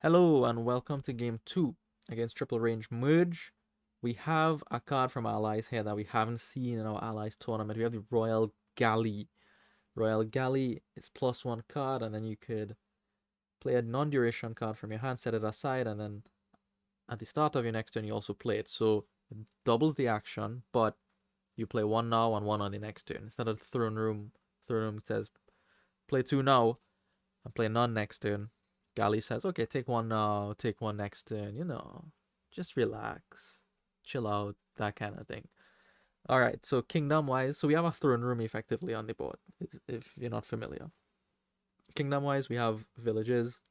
Hello and welcome to game 2 against Triple Range Merge. We have a card from Allies here that we haven't seen in our Allies tournament. We have the Royal Galley. Royal Galley is +1 card, and then you could play a non-duration card from your hand, set it aside, and then at the start of your next turn you also play it. So it doubles the action, but you play one now and one on the next turn. Instead of throne room says play two now and play none next turn. Gali says, okay, take one now, take one next turn, just relax, chill out, that kind of thing. All right, so kingdom wise, so we have a throne room effectively on the board, if you're not familiar. Kingdom wise, we have villages,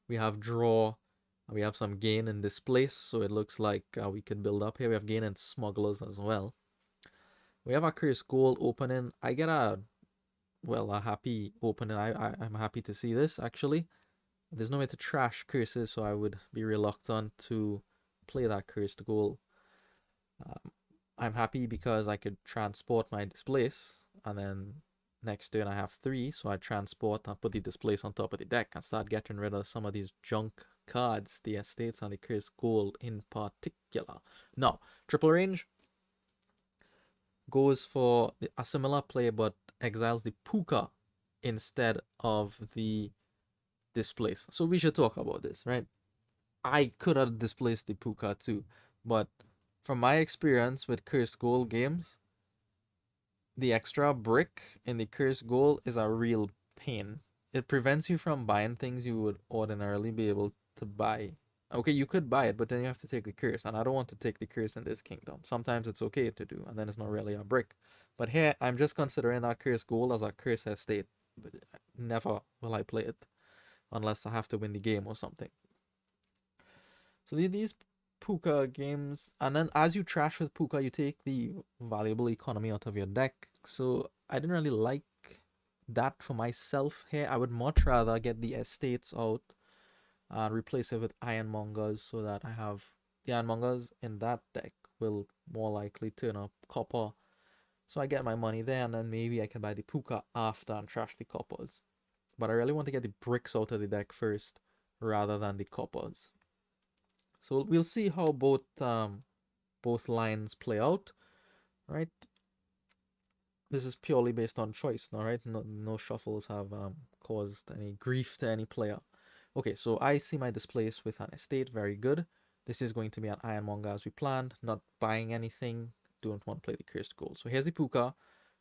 we have draw, and we have some gain and displace, so it looks like we could build up here. We have gain and smugglers as well. We have our Curious Gold opening. I get a happy opening. I'm happy to see this actually. There's no way to trash curses, so I would be reluctant to play that cursed goal. Um, I'm happy because I could transport my displace, and then next turn I have three, so I transport and put the displace on top of the deck and start getting rid of some of these junk cards, the estates and the cursed gold in particular. Now, triple range goes for a similar play but exiles the Pooka instead of the displace. So we should talk about this, right? I could have displaced the Pooka too, but from my experience with Cursed Gold games, the extra brick in the Cursed Gold is a real pain. It prevents you from buying things you would ordinarily be able to buy. Okay, you could buy it, but then you have to take the curse, and I don't want to take the curse in this kingdom. Sometimes it's okay to do, and then it's not really a brick. But here, I'm just considering that Cursed Gold as a curse estate. But never will I play it unless I have to win the game or something. So these Pooka games, and then as you trash with Pooka, you take the valuable economy out of your deck. So I didn't really like that for myself here. I would much rather get the estates out and replace it with Ironmongers so that I have the Ironmongers in that deck will more likely turn up copper. So I get my money there, and then maybe I can buy the Pooka after and trash the coppers. But I really want to get the bricks out of the deck first rather than the coppers. So we'll see how both lines play out, right? This is purely based on choice now, right? No shuffles have caused any grief to any player. Okay, so I see my displace with an estate, very good. This is going to be an Ironmonger as we planned, not buying anything, don't want to play the cursed gold. So here's the Pooka,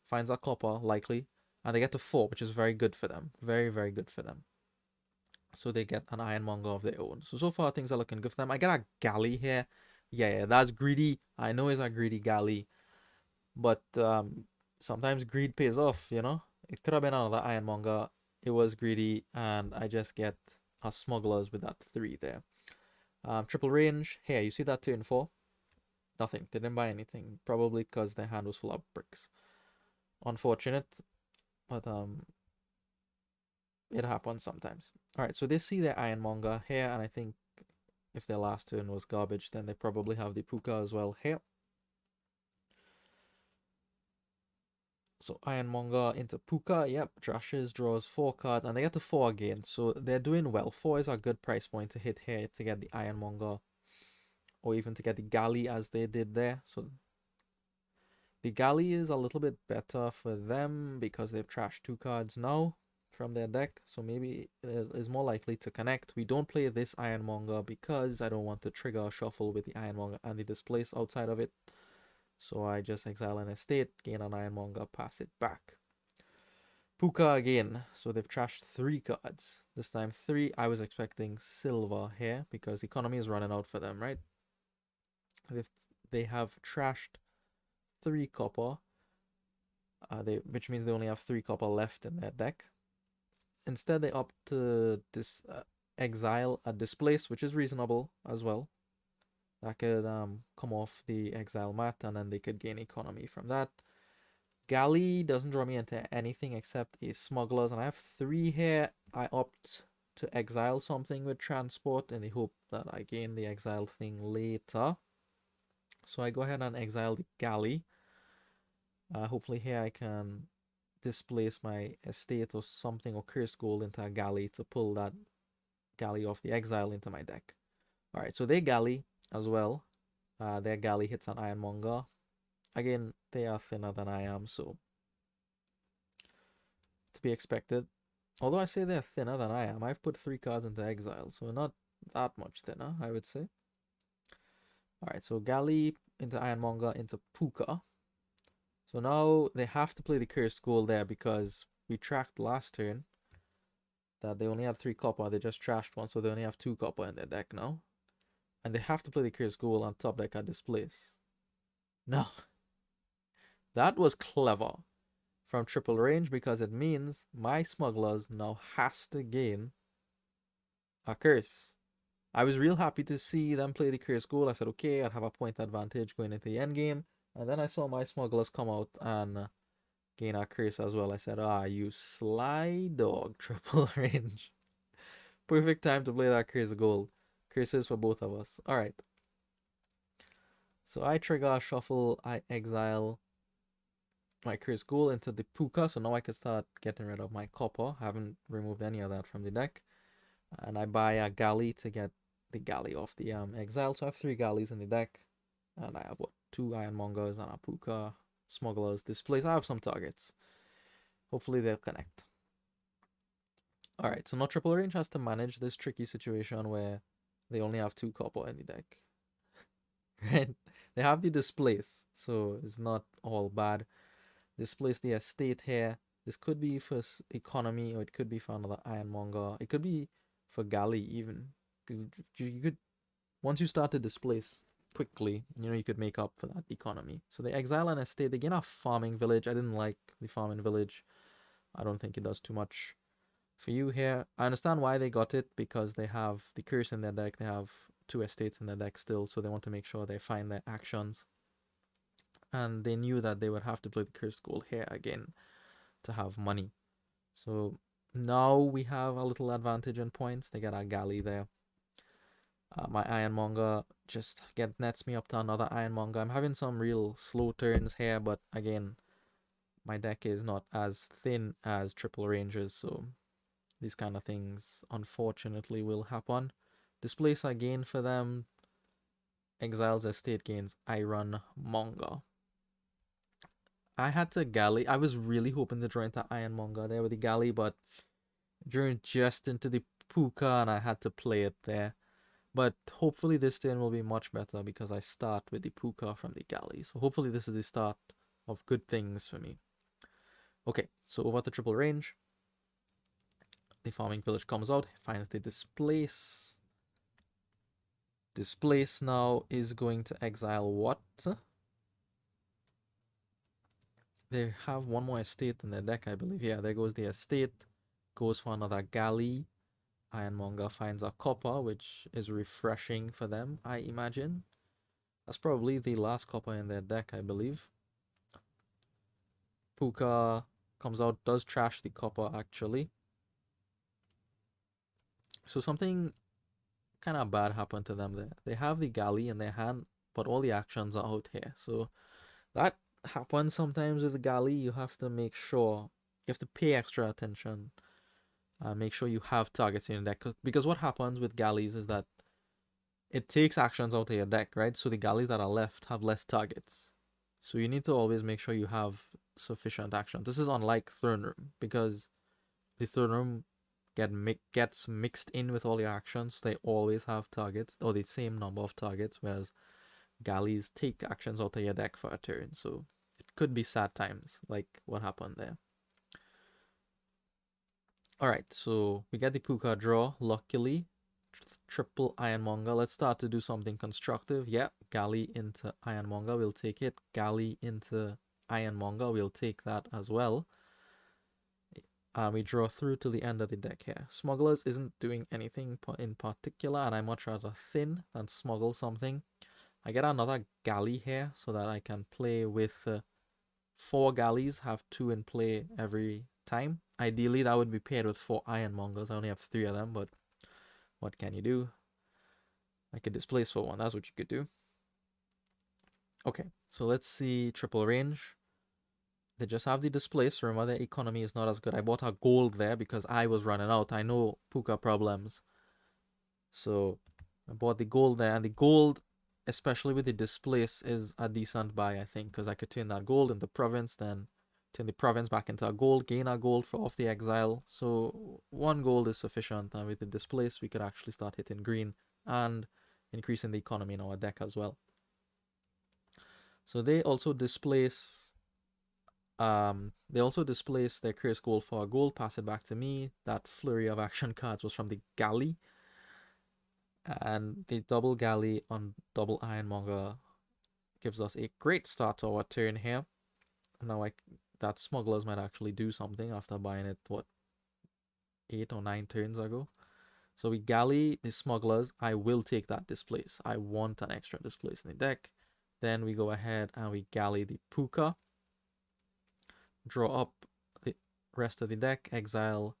finds a copper, likely, and they get to 4, which is very good for them. Very, very good for them. So they get an Ironmonger of their own. So far things are looking good for them. I get a Galley here. Yeah, that's greedy. I know it's a greedy Galley, but sometimes greed pays off, you know? It could have been another Ironmonger. It was greedy, and I just get our smugglers with that 3 there. Triple range. Here, you see that turn 4? Nothing. They didn't buy anything. Probably because their hand was full of bricks. Unfortunate, but it happens sometimes. Alright, so they see their Ironmonger here, and I think if their last turn was garbage, then they probably have the Pooka as well here. So Ironmonger into Pooka, yep, trashes, draws 4 cards, and they get to 4 again, so they're doing well. 4 is a good price point to hit here to get the Ironmonger, or even to get the Galley as they did there. So the Galley is a little bit better for them because they've trashed 2 cards now from their deck, so maybe it is more likely to connect. We don't play this Ironmonger because I don't want to trigger a shuffle with the Ironmonger and the Displace outside of it. So I just exile an estate, gain an Ironmonger, pass it back. Pooka again. So they've trashed 3 cards. This time 3. I was expecting silver here because economy is running out for them, right? They have trashed 3 copper, which means they only have 3 copper left in their deck. Instead, they opt to exile a displace, which is reasonable as well. That could come off the exile mat, and then they could gain economy from that. Galley doesn't draw me into anything except a smugglers, and I have 3 here. I opt to exile something with transport in the hope that I gain the exile thing later. So I go ahead and exile the Galley. Hopefully here I can displace my estate or something or curse gold into a Galley to pull that Galley off the Exile into my deck. Alright, so they Galley as well. Their Galley hits an Ironmonger. Again, they are thinner than I am, so to be expected. Although I say they're thinner than I am, I've put 3 cards into exile, so not that much thinner, I would say. Alright, so Galley into Ironmonger into Pooka. So now they have to play the Cursed Gold there because we tracked last turn that they only had 3 copper, they just trashed one, so they only have 2 copper in their deck now. And they have to play the Cursed Gold on top deck at Displace. No. That was clever from triple range because it means my smugglers now has to gain a curse. I was real happy to see them play the curse goal. I said, okay, I'd have a point advantage going into the endgame. And then I saw my smugglers come out and gain a curse as well. I said, you sly dog, triple range. Perfect time to play that curse goal. Curses for both of us. Alright. So I trigger, shuffle, I exile my curse goal into the Pooka. So now I can start getting rid of my copper. I haven't removed any of that from the deck. And I buy a galley to get the galley off the exile. So I have 3 galleys in the deck. And I have what? 2 Ironmongers and a Pooka. Smugglers, Displace. I have some targets. Hopefully they'll connect. Alright, so now triple range has to manage this tricky situation where they only have 2 copper in the deck. Right? They have the Displace, so it's not all bad. Displace the estate here. This could be for economy, or it could be for another Ironmonger. It could be for galley even, because you could, once you start to displace quickly, you could make up for that economy. So they exile an estate. They gain a farming village. I didn't like the farming village. I don't think it does too much for you here. I understand why they got it, because they have the curse in their deck. They have 2 estates in their deck still, so they want to make sure they find their actions. And they knew that they would have to play the cursed goal here again to have money. So now we have a little advantage in points. They get a galley there. My Ironmonger just nets me up to another Ironmonger. I'm having some real slow turns here, but again, my deck is not as thin as triple ranges, so these kind of things unfortunately will happen. Displace again for them. Exiles estate gains Ironmonger. I had to galley. I was really hoping to draw into Ironmonger there with the galley, but drew just into the Pooka and I had to play it there. But hopefully this turn will be much better because I start with the Pooka from the galley. So hopefully this is the start of good things for me. Okay, so over to triple range. The farming village comes out, finds the Displace. Displace now is going to exile what? They have one more estate in their deck, I believe. Yeah, there goes the estate. Goes for another galley. Ironmonger finds a copper, which is refreshing for them, I imagine. That's probably the last copper in their deck, I believe. Pooka comes out, does trash the copper, actually. So something kind of bad happened to them there. They have the galley in their hand, but all the actions are out here. So that happens sometimes with the galley. You have to make sure, you have to pay extra attention. Make sure you have targets in your deck. Because what happens with galleys is that it takes actions out of your deck, right? So the galleys that are left have less targets. So you need to always make sure you have sufficient actions. This is unlike Throne Room, because the Throne Room gets mixed in with all your actions. They always have targets, or the same number of targets, whereas galleys take actions out of your deck for a turn. So it could be sad times, like what happened there. Alright, so we get the Pooka draw, luckily. Triple Ironmonger. Let's start to do something constructive. Yeah, galley into Ironmonger. We'll take it. Galley into Ironmonger. We'll take that as well. We draw through to the end of the deck here. Smugglers isn't doing anything in particular, and I much rather thin than smuggle something. I get another galley here so that I can play with 4 galleys, have 2 in play every time. Ideally, that would be paired with 4 Ironmongers. I only have 3 of them, but what can you do? I could displace for 1. That's what you could do. Okay, so let's see triple range. They just have the displace. Remember, their economy is not as good. I bought a gold there because I was running out. I know Pooka problems. So I bought the gold there, and the gold, especially with the displace, is a decent buy, I think, because I could turn that gold into province, then turn the province back into a gold, gain a gold for off the exile. So one gold is sufficient, and with the displace, we could actually start hitting green and increasing the economy in our deck as well. So they also displace their curse gold for a gold, pass it back to me. That flurry of action cards was from the galley. And the double galley on double ironmonger gives us a great start to our turn here. Now that smugglers might actually do something after buying it, what, 8 or 9 turns ago. So we galley the smugglers. I will take that displace. I want an extra displace in the deck. Then we go ahead and we galley the Pooka. Draw up the rest of the deck. Exile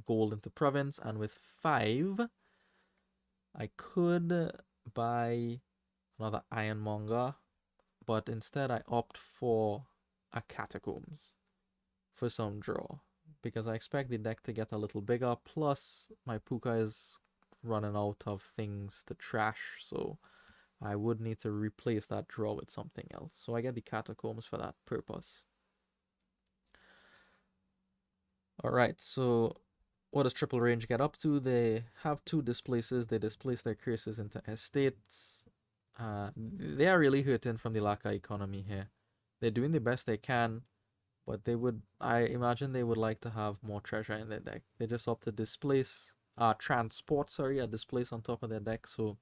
gold into province. And with 5, I could buy another ironmonger, but instead I opt for a catacombs for some draw because I expect the deck to get a little bigger. Plus, my Pooka is running out of things to trash, so I would need to replace that draw with something else. So I get the catacombs for that purpose. Alright, so what does Triple Range get up to? They have 2 displaces. They displace their curses into estates. They are really hurting from the lack of economy here. They're doing the best they can, but I imagine they would like to have more treasure in their deck. They just opt to displace, a displace on top of their deck. So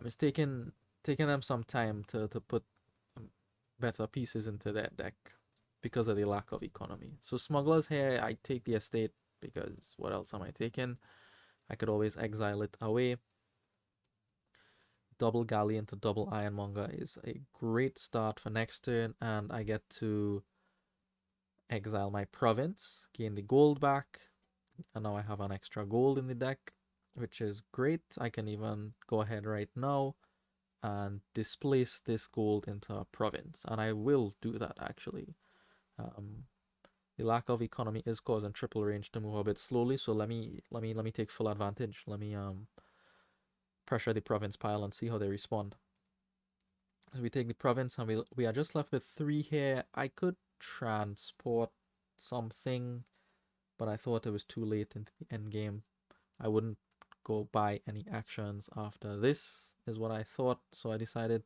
it's taking them some time to put better pieces into their deck because of the lack of economy. So smugglers here, I take the estate because what else am I taking? I could always exile it away. Double galley into double ironmonger is a great start for next turn, and I get to exile my province, gain the gold back, and now I have an extra gold in the deck, which is great. I can even go ahead right now and displace this gold into a province, and I will do that actually. The lack of economy is causing Triple Range to move a bit slowly, so let me take full advantage. Let me pressure the province pile and see how they respond. So we take the province and we are just left with 3 here. I could transport something, but I thought it was too late into the end game. I wouldn't go buy any actions after this, is what I thought. So I decided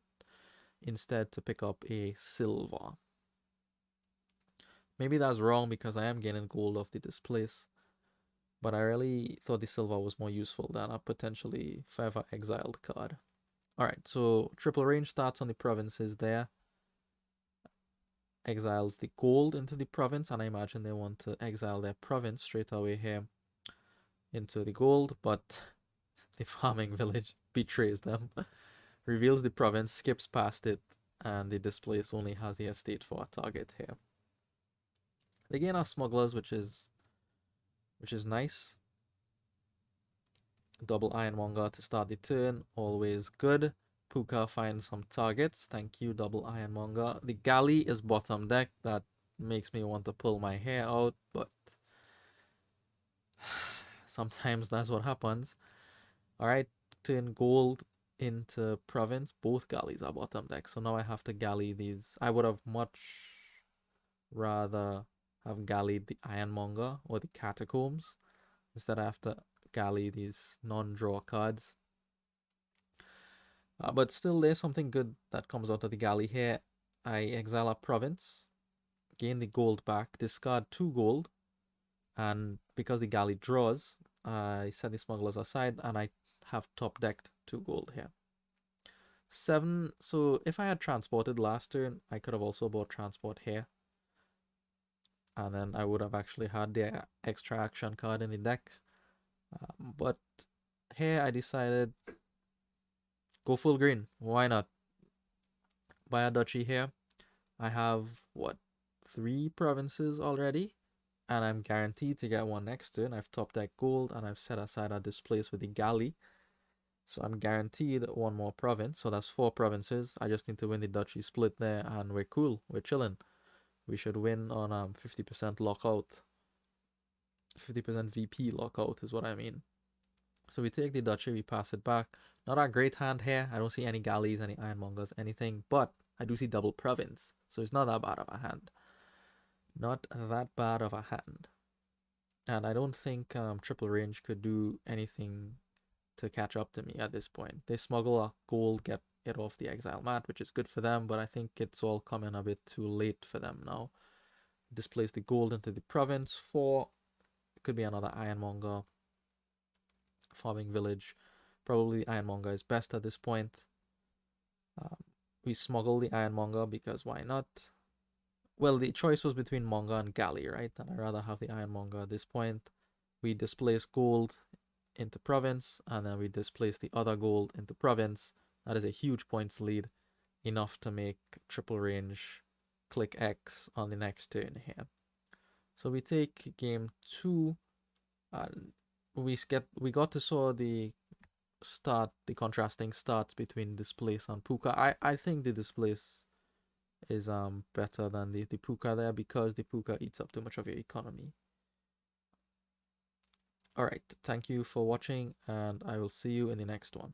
instead to pick up a silver. Maybe that's wrong because I am getting gold off the displace, but I really thought the silver was more useful than a potentially forever exiled card. Alright, so Triple Range starts on the provinces there. Exiles the gold into the province, and I imagine they want to exile their province straight away here into the gold, but the farming village betrays them, reveals the province, skips past it, and the displace only has the estate for a target here. They gain our smugglers, which is nice. Double ironmonger to start the turn, always good. Pooka finds some targets. Thank you, double ironmonger. The galley is bottom deck. That makes me want to pull my hair out, but sometimes that's what happens. Alright, turn gold into province. Both galleys are bottom deck, so now I have to galley these. I would have much rather have gallied the ironmonger or the catacombs. Instead I have to galley these non-draw cards. But still, there's something good that comes out of the galley here. I exile a province, gain the gold back, discard 2 gold, and because the galley draws, I set the smugglers aside and I have top decked 2 gold here. 7, so if I had transported last turn, I could have also bought transport here. And then I would have actually had the extra action card in the deck. But here I decided go full green. Why not? Buy a duchy here. I have, what, 3 provinces already? And I'm guaranteed to get one next turn. I've top deck gold and I've set aside a displace with the galley. So I'm guaranteed 1 more province. So that's 4 provinces. I just need to win the duchy split there and we're cool. We're chilling. We should win on 50% lockout. 50% VP lockout is what I mean. So we take the duchy, we pass it back. Not a great hand here. I don't see any galleys, any ironmongers, anything, but I do see double province. So it's not that bad of a hand. Not that bad of a hand. And I don't think triple range could do anything to catch up to me at this point. They smuggle a gold, get it off the exile mat, which is good for them, but I think it's all coming a bit too late for them now. Displace the gold into the province for, it could be another ironmonger, farming village. Probably ironmonger is best at this point. Um, we smuggle the ironmonger because why not? Well, the choice was between monger and galley, right? And I'd rather have the ironmonger at this point. We displace gold into province, and then we displace the other gold into province. That is a huge points lead, enough to make triple range click X on the next turn here. So we take game 2, and we got to saw the contrasting starts between Displace and Pooka. I think the Displace is better than the Pooka there, because the Pooka eats up too much of your economy. Alright, thank you for watching, and I will see you in the next one.